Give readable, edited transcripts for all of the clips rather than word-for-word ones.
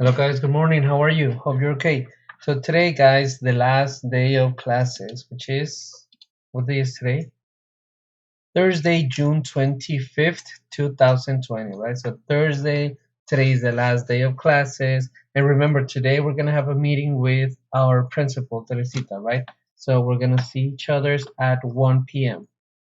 Hello guys, good morning. How are you? Hope you're okay. So today, guys, the last day of classes, which is what day is today? Thursday, June 25th, 2020, right? So Thursday, today is the last day of classes. And remember, today we're gonna have a meeting with our principal, Teresita, right? So we're gonna see each other's at 1 p.m.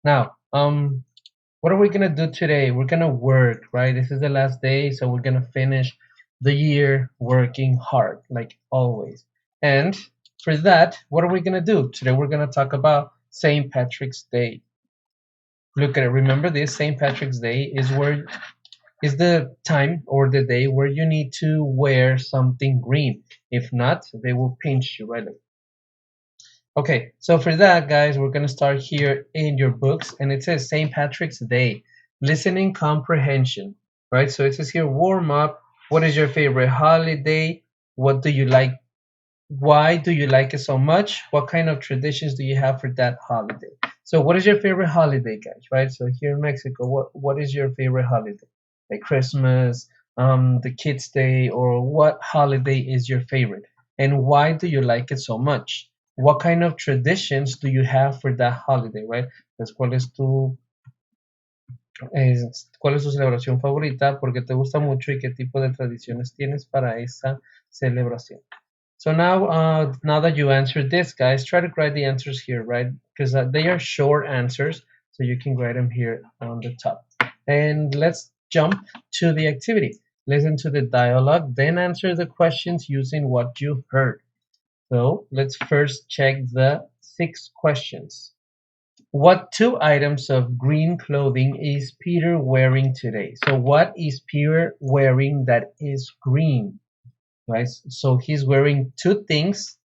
Now, what are we gonna do today? We're gonna work, right? This is the last day, so we're gonna finish the year working hard, like always. And for that, what are we gonna do? Today we're gonna talk about St. Patrick's Day. Look at it. Remember this St. Patrick's Day is the time or the day where you need to wear something green. If not, they will pinch you, right? Okay, so for that, guys, we're gonna start here in your books, and it says St. Patrick's Day, listening comprehension, right? So it says here, warm up. What is your favorite holiday? What do you like? Why do you like it so much? What kind of traditions do you have for that holiday? So what is your favorite holiday, guys, right? So here in Mexico, what is your favorite holiday? Like Christmas, the Kids' Day, or what holiday is your favorite? And why do you like it so much? What kind of traditions do you have for that holiday, right? Pues, ¿cuál es tu celebración favorita? ¿Por qué te gusta mucho y qué tipo de tradiciones tienes para esa celebración? So now that you answered this, guys, try to write the answers here, right? Because they are short answers, so you can write them here on the top. And let's jump to the activity. Listen to the dialogue, then answer the questions using what you heard. So let's first check the 6 questions. What 2 items of green clothing is Peter wearing today? So what is Peter wearing that is green? Right? So he's wearing 2 things.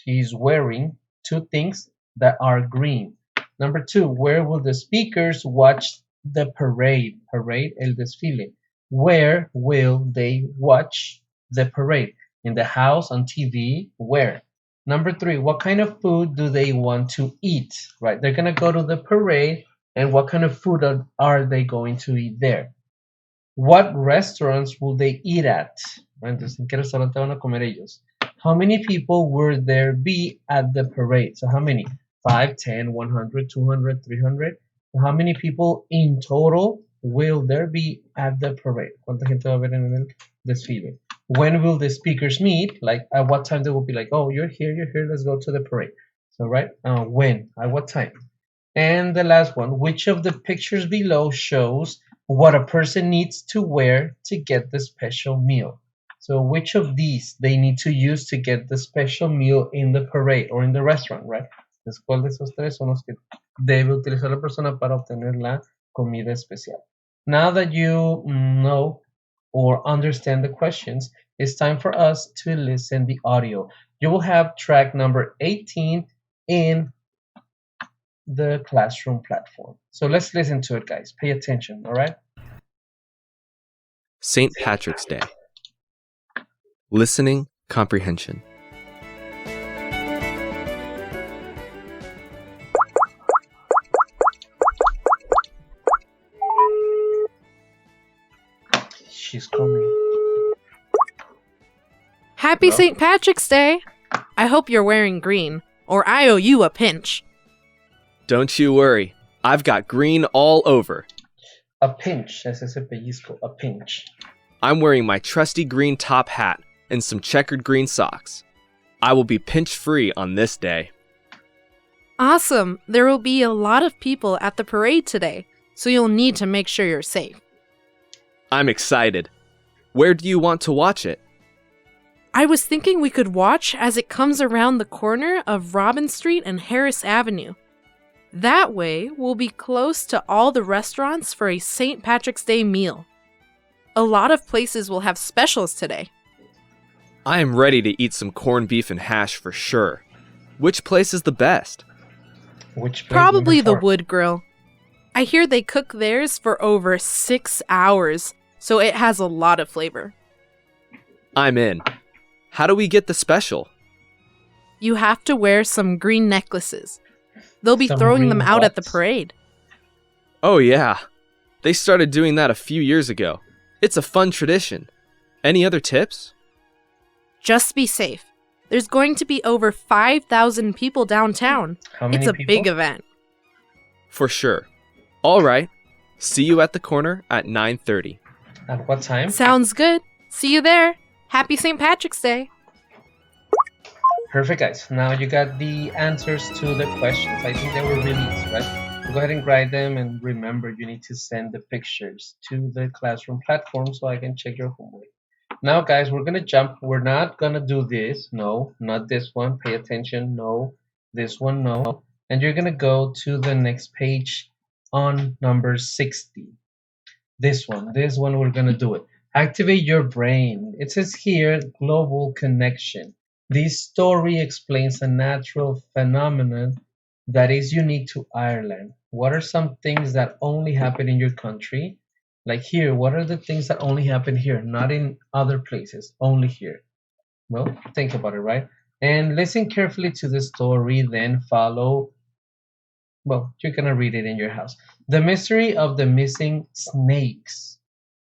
He's wearing 2 things that are green. Number 2, where will the speakers watch the parade? Parade, el desfile. Where will they watch the parade? In the house, on TV, where? Number 3, what kind of food do they want to eat? Right, they're gonna go to the parade, and what kind of food are they going to eat there? What restaurants will they eat at? Entonces, ¿en qué restaurante van a comer ellos? How many people will there be at the parade? So how many? 5, 10, 100, 200, 300? How many people in total will there be at the parade? ¿Cuánta gente va a haber en el desfile? When will the speakers meet? Like at what time they will be like, oh, you're here, let's go to the parade. So right, when, at what time? And the last one, which of the pictures below shows what a person needs to wear to get the special meal? So which of these they need to use to get the special meal in the parade or in the restaurant, right? Entonces, ¿cuál de esos 3 son los que debe utilizar la persona para obtener la comida especial? Now that you know or understand the questions, it's time for us to listen the audio. You will have track number 18 in the classroom platform. So let's listen to it, guys. Pay attention, all right? St. Patrick's Day. Listening comprehension. She's coming. Happy Hello? St. Patrick's Day! I hope you're wearing green, or I owe you a pinch. Don't you worry. I've got green all over. A pinch, es ese pellizco, a pinch. I'm wearing my trusty green top hat and some checkered green socks. I will be pinch-free on this day. Awesome! There will be a lot of people at the parade today, so you'll need to make sure you're safe. I'm excited. Where do you want to watch it? I was thinking we could watch as it comes around the corner of Robin Street and Harris Avenue. That way, we'll be close to all the restaurants for a St. Patrick's Day meal. A lot of places will have specials today. I am ready to eat some corned beef and hash for sure. Which place is the best? Which place? Probably the Number 4. Wood Grill. I hear they cook theirs for over 6 hours, so it has a lot of flavor. I'm in. How do we get the special? You have to wear some green necklaces. They'll be Some throwing them green out at the dots. parade. Oh yeah. They started doing that a few years ago. It's a fun tradition. Any other tips? Just be safe. There's going to be over 5,000 people downtown. How many It's a people? big event. For sure. All right. See you at the corner at 9:30. At what time? Sounds good. See you there. Happy St. Patrick's Day. Perfect, guys. Now you got the answers to the questions. I think they were really easy, right? Go ahead and write them, and remember, you need to send the pictures to the classroom platform so I can check your homework. Now, guys, we're gonna jump. We're not gonna do this. No, not this one. Pay attention. No, this one, no. And you're gonna go to the next page on number 60. This one we're gonna do it. Activate your brain. It says here, global connection. This story explains a natural phenomenon that is unique to Ireland. What are some things that only happen in your country? Like here, what are the things that only happen here, not in other places, only here? Well, think about it, right? And listen carefully to the story, then follow. Well, you're gonna read it in your house. The mystery of the missing snakes.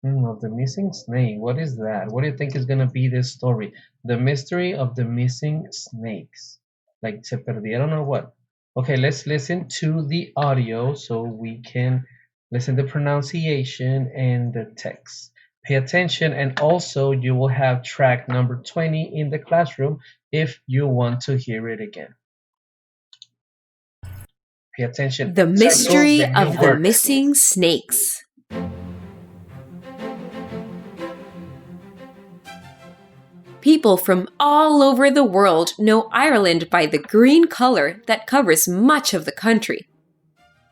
Of the missing snake. What is that? What do you think is gonna be this story? The mystery of the missing snakes. Like se perdieron or what? Okay, let's listen to the audio so we can listen to the pronunciation and the text. Pay attention, and also you will have track number 20 in the classroom if you want to hear it again. Pay attention. The mystery Circle the new of the word. missing snakes. People from all over the world know Ireland by the green color that covers much of the country.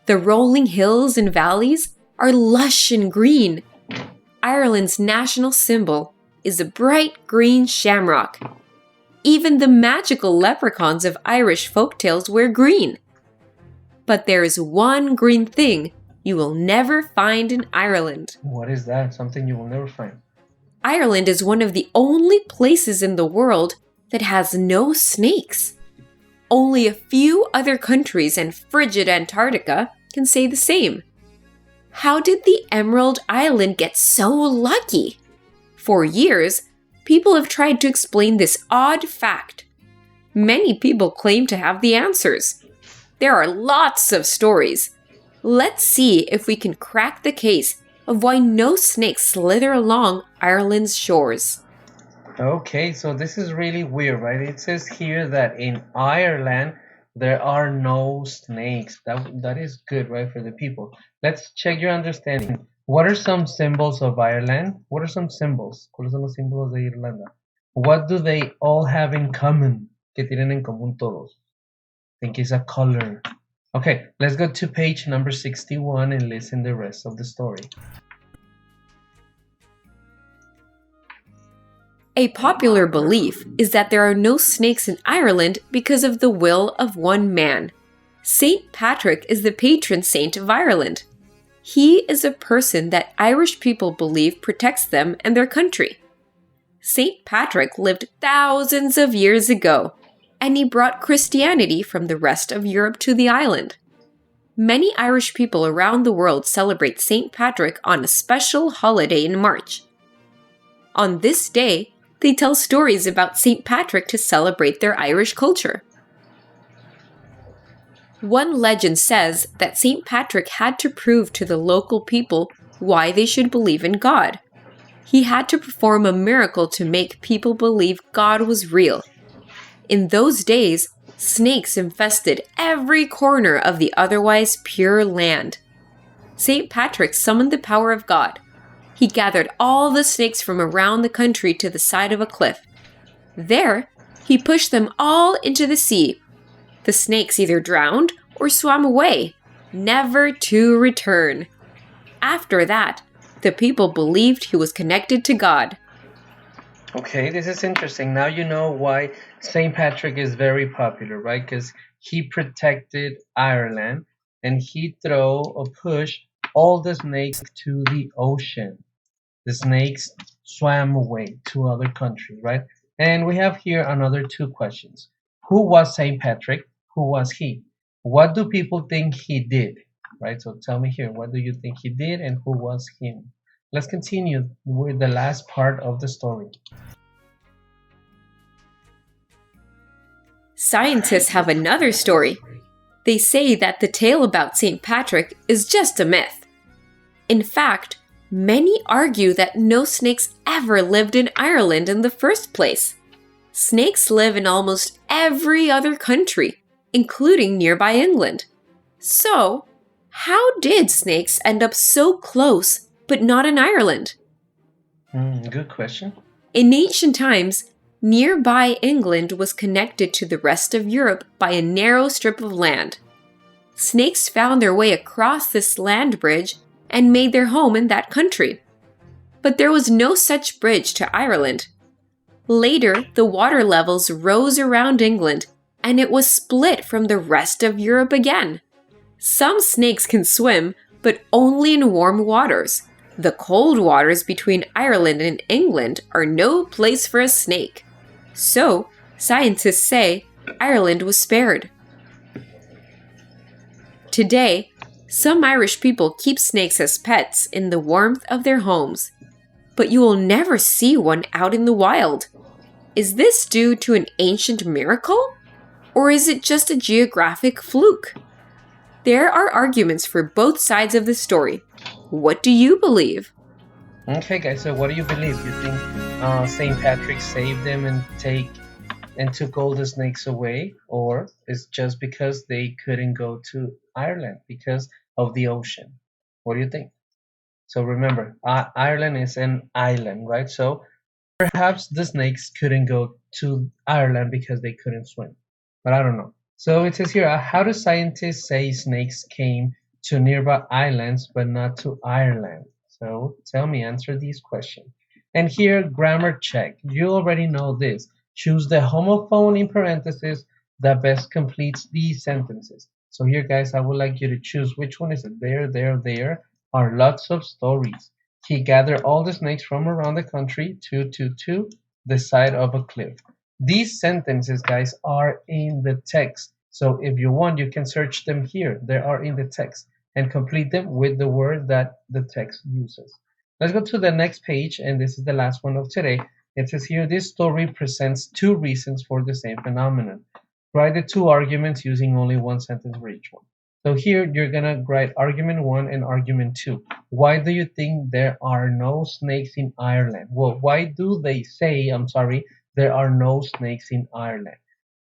The rolling hills and valleys are lush and green. Ireland's national symbol is a bright green shamrock. Even the magical leprechauns of Irish folktales wear green. But there is one green thing you will never find in Ireland. What is that? Something you will never find. Ireland is one of the only places in the world that has no snakes. Only a few other countries and frigid Antarctica can say the same. How did the Emerald Island get so lucky? For years, people have tried to explain this odd fact. Many people claim to have the answers. There are lots of stories. Let's see if we can crack the case of why no snakes slither along Ireland's shores. Okay, so this is really weird, right? It says here that in Ireland there are no snakes. That is good, right, for the people. Let's check your understanding. What are some symbols of Ireland? What are some symbols? ¿Cuáles son los símbolos de Irlanda? What do they all have in common? ¿Qué tienen en común todos? I think it's a color. Okay, let's go to page number 61 and listen the rest of the story. A popular belief is that there are no snakes in Ireland because of the will of one man. St. Patrick is the patron saint of Ireland. He is a person that Irish people believe protects them and their country. St. Patrick lived thousands of years ago, and he brought Christianity from the rest of Europe to the island. Many Irish people around the world celebrate St. Patrick on a special holiday in March. On this day, they tell stories about St. Patrick to celebrate their Irish culture. One legend says that St. Patrick had to prove to the local people why they should believe in God. He had to perform a miracle to make people believe God was real. In those days, snakes infested every corner of the otherwise pure land. St. Patrick summoned the power of God. He gathered all the snakes from around the country to the side of a cliff. There, he pushed them all into the sea. The snakes either drowned or swam away, never to return. After that, the people believed he was connected to God. Okay, this is interesting. Now you know why St. Patrick is very popular, right? Because he protected Ireland and he threw or pushed all the snakes to the ocean. The snakes swam away to other countries, right? And we have here another two questions. Who was St. Patrick? Who was he? What do people think he did? Right, so tell me here, what do you think he did and who was him? Let's continue with the last part of the story. Scientists have another story. They say that the tale about St. Patrick is just a myth. In fact, many argue that no snakes ever lived in Ireland in the first place. Snakes live in almost every other country, including nearby England. So, how did snakes end up so close but not in Ireland? Good question. In ancient times, nearby England was connected to the rest of Europe by a narrow strip of land. Snakes found their way across this land bridge and made their home in that country. But there was no such bridge to Ireland. Later, the water levels rose around England, and it was split from the rest of Europe again. Some snakes can swim, but only in warm waters. The cold waters between Ireland and England are no place for a snake. So, scientists say Ireland was spared. Today, some Irish people keep snakes as pets in the warmth of their homes, but you will never see one out in the wild. Is this due to an ancient miracle? Or is it just a geographic fluke? There are arguments for both sides of the story. What do you believe? Okay, guys, so what do you believe? You think St. Patrick saved them and took all the snakes away? Or it's just because they couldn't go to Ireland because of the ocean? What do you think? So remember, Ireland is an island, right? So perhaps the snakes couldn't go to Ireland because they couldn't swim. But I don't know. So it says here, how do scientists say snakes came to nearby islands but not to Ireland? So tell me, answer these questions. And here, grammar check. You already know this. Choose the homophone in parentheses that best completes these sentences. So here, guys, I would like you to choose which one is it. There are lots of stories. He gathered all the snakes from around the country to the side of a cliff. These sentences, guys, are in the text. So if you want, you can search them here. They are in the text and complete them with the word that the text uses. Let's go to the next page, and this is the last one of today. It says here, this story presents two reasons for the same phenomenon. Write the two arguments using only one sentence for each one. So here you're gonna write argument 1 and argument 2. Why do you think there are no snakes in Ireland? Well, why do they say, there are no snakes in Ireland?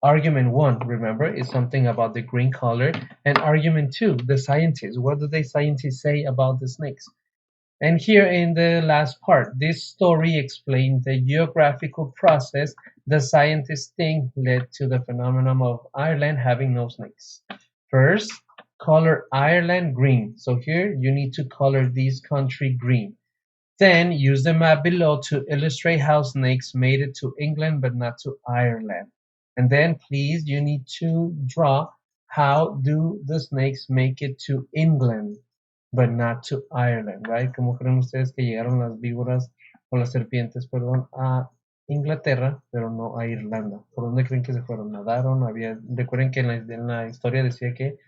Argument 1, remember, is something about the green color. And argument 2, the scientists. What do the scientists say about the snakes? And here in the last part, this story explains the geographical process the scientists think led to the phenomenon of Ireland having no snakes. First, color Ireland green. So here you need to color this country green. Then use the map below to illustrate how snakes made it to England but not to Ireland. And then please, you need to draw how do the snakes make it to England but not to Ireland, right? ¿Cómo creen ustedes que llegaron las víboras o las serpientes, perdón, a Inglaterra, pero no a Irlanda? ¿Por dónde creen que se fueron? ¿Nadaron? Recuerden que en la historia decía que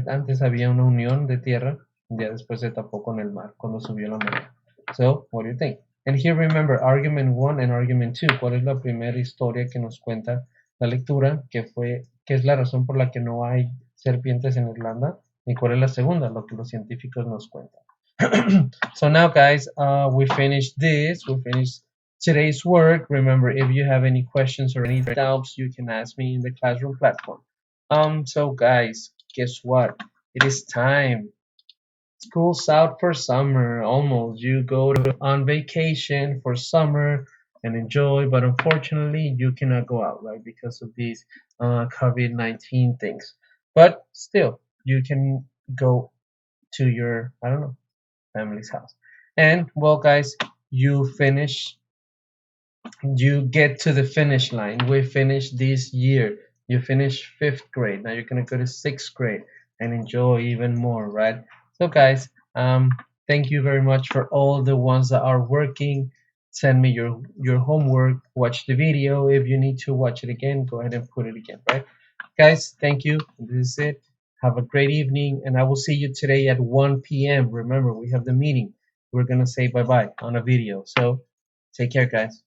antes había una unión de tierra, y ya después se tapó con el mar cuando subió la marea. So, what do you think? And here remember, argument 1 and argument 2. ¿Cuál es la primera historia que nos cuenta la lectura? ¿Qué es la razón por la que no hay serpientes en Irlanda? ¿Y cuál es la segunda? Lo que los científicos nos cuentan. So now, guys, we finished this. We finished today's work. Remember, if you have any questions or any doubts, you can ask me in the classroom platform. So, guys, guess what? It is time. School's out for summer, almost. You go on vacation for summer and enjoy, but unfortunately, you cannot go out, right? Because of these COVID-19 things. But still, you can go to your, family's house. And, well, guys, you get to the finish line. We finished this year. You finished 5th grade. Now you're going to go to 6th grade and enjoy even more, right? So, guys, thank you very much for all the ones that are working. Send me your homework. Watch the video. If you need to watch it again, go ahead and put it again, right? Guys, thank you. This is it. Have a great evening, and I will see you today at 1 p.m. Remember, we have the meeting. We're going to say bye-bye on a video. So take care, guys.